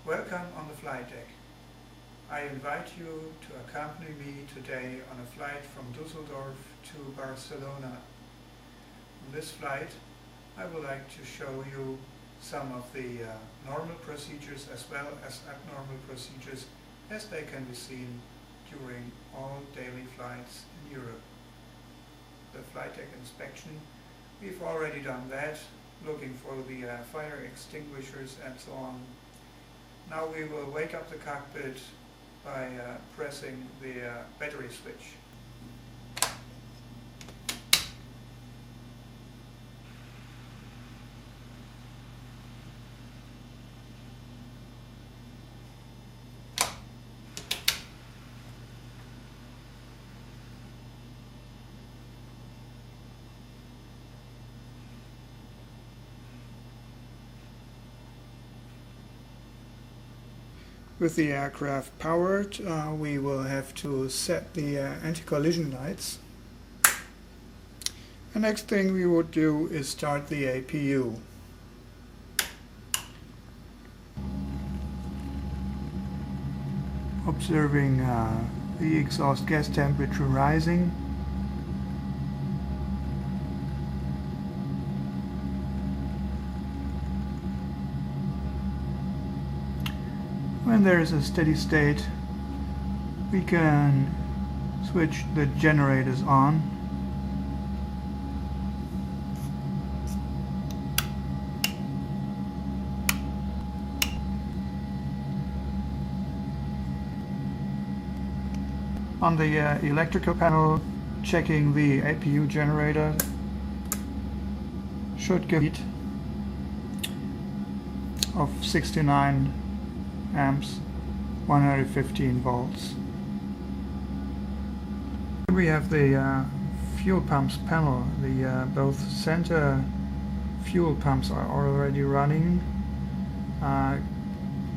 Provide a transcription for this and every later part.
Welcome on the flight deck. I invite you to accompany me today on a flight from Düsseldorf to Barcelona. On this flight I would like to show you some of the normal procedures as well as abnormal procedures as they can be seen during all daily flights in Europe. The flight deck inspection, we've already done that, looking for the fire extinguishers and so on. Now we will wake up the cockpit by pressing the battery switch. With the aircraft powered, we will have to set the anti-collision lights. The next thing we would do is start the APU. Observing the exhaust gas temperature rising. When there is a steady state, we can switch the generators on. On the electrical panel, checking the APU generator should give heat of 69 amps, 115 volts. We have the fuel pumps panel. The both center fuel pumps are already running,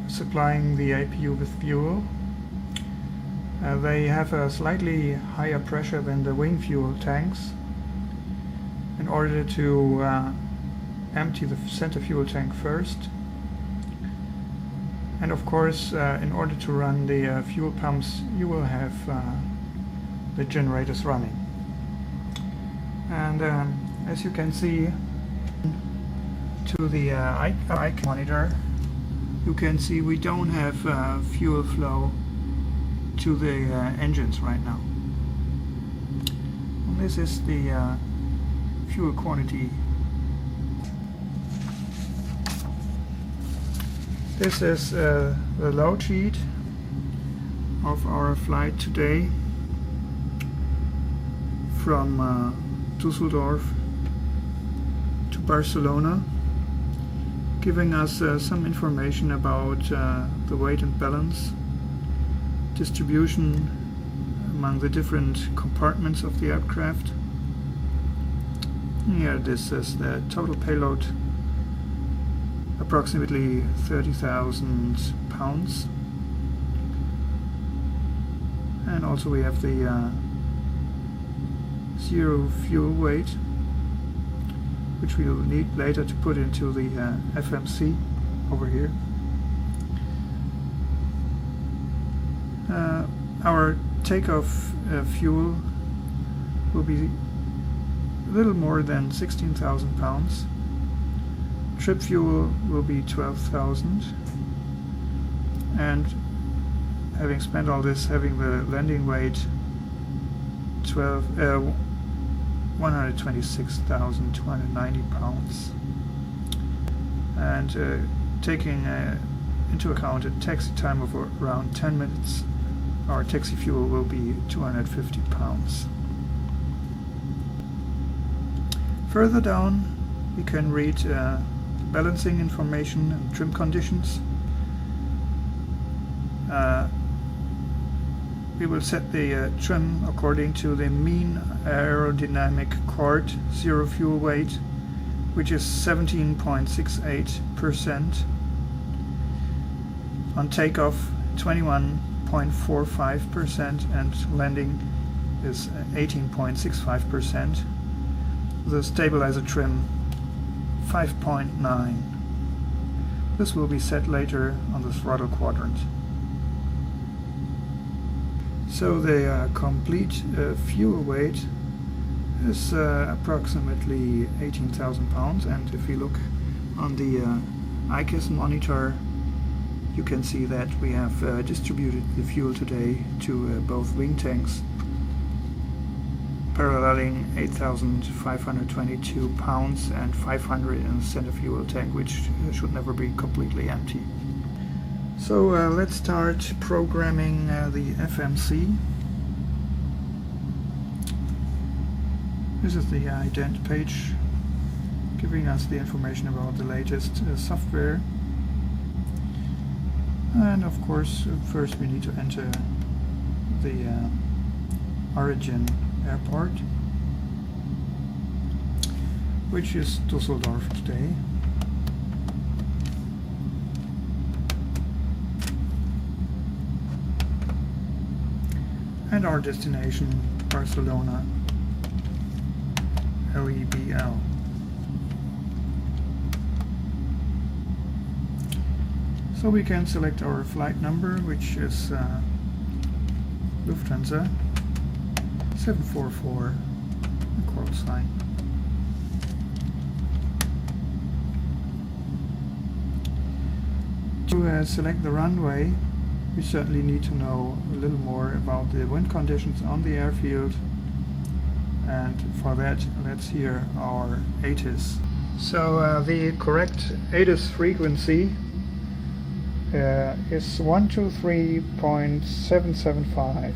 supplying the APU with fuel. They have a slightly higher pressure than the wing fuel tanks. In order to empty the center fuel tank first, and of course, in order to run the fuel pumps, you will have the generators running. And as you can see, to the icon monitor, you can see we don't have fuel flow to the engines right now. And this is the fuel quantity. This is the load sheet of our flight today from Düsseldorf to Barcelona, giving us some information about the weight and balance distribution among the different compartments of the aircraft. Here this is the total payload, approximately 30,000 pounds, and also we have the zero fuel weight, which we will need later to put into the FMC over here. Our takeoff fuel will be a little more than 16,000 pounds. Trip fuel will be 12,000, and having spent all this, having the landing weight 126,290 pounds, and taking into account a taxi time of around 10 minutes, our taxi fuel will be 250 pounds. Further down we can read balancing information and trim conditions. We will set the trim according to the mean aerodynamic chord zero fuel weight, which is 17.68%. On takeoff 21.45%, and landing is 18.65%. The stabilizer trim 5.9. This will be set later on the throttle quadrant. So the complete fuel weight is approximately 18,000 pounds, and if you look on the ICAS monitor, you can see that we have distributed the fuel today to both wing tanks, paralleling 8,522 pounds and 500 in the center fuel tank, which should never be completely empty. So let's start programming the FMC. This is the ident page, giving us the information about the latest software. And of course, first we need to enter the origin airport, which is Düsseldorf today. And our destination, Barcelona, LEBL. So we can select our flight number, which is Lufthansa 744, a call sign. To select the runway, we certainly need to know a little more about the wind conditions on the airfield, and for that let's hear our ATIS. So the correct ATIS frequency is 123.775.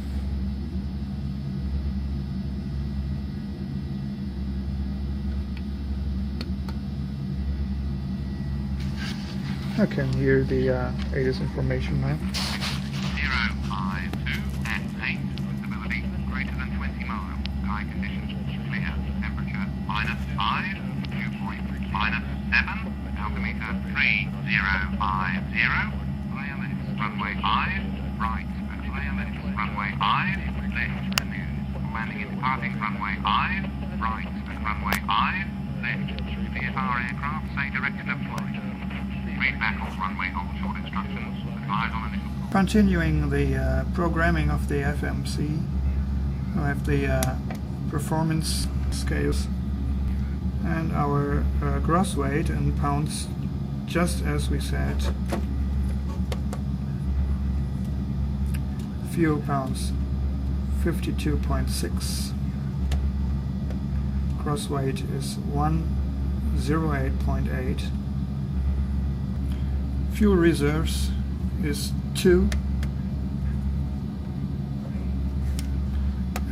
I can hear the ATIS information now. 052 S8, visibility greater than 20 miles, sky conditions clear, temperature -5, dew point -7, altimeter 3050, ILS runway 5, right, ILS runway 5, left, landing and departing runway 5, right, runway 5, left, VFR aircraft say directed of flight. Read back all runway hold short instructions, advise on initial. Continuing the programming of the FMC, we have the performance scales and our gross weight in pounds, just as we said. Fuel pounds 52.6. Gross weight is 108.8. Fuel reserves is 2,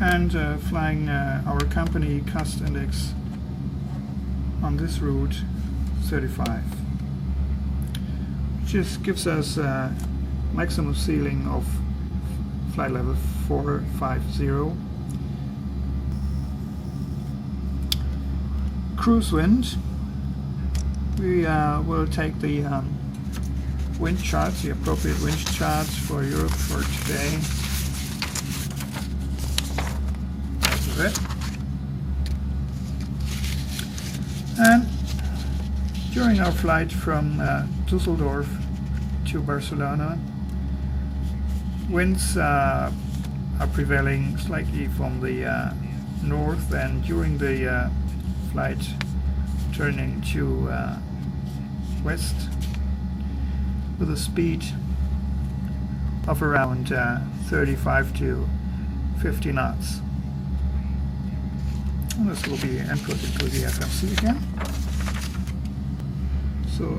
and flying our company cost index on this route 35, which just gives us a maximum ceiling of flight level 450. Cruise wind, we will take the wind charts, the appropriate wind charts for Europe for today. This is it. And during our flight from Düsseldorf to Barcelona, winds are prevailing slightly from the north, and during the flight turning to west with a speed of around 35 to 50 knots. And this will be input into the FMC again. So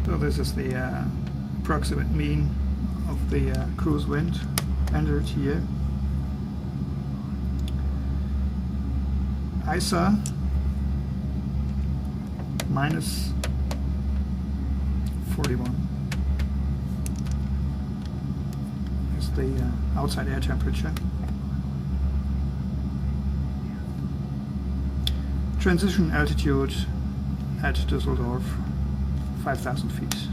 so this is the approximate mean of the cruise wind entered here. ISA minus 41 is the outside air temperature. Transition altitude at Düsseldorf 5,000 feet.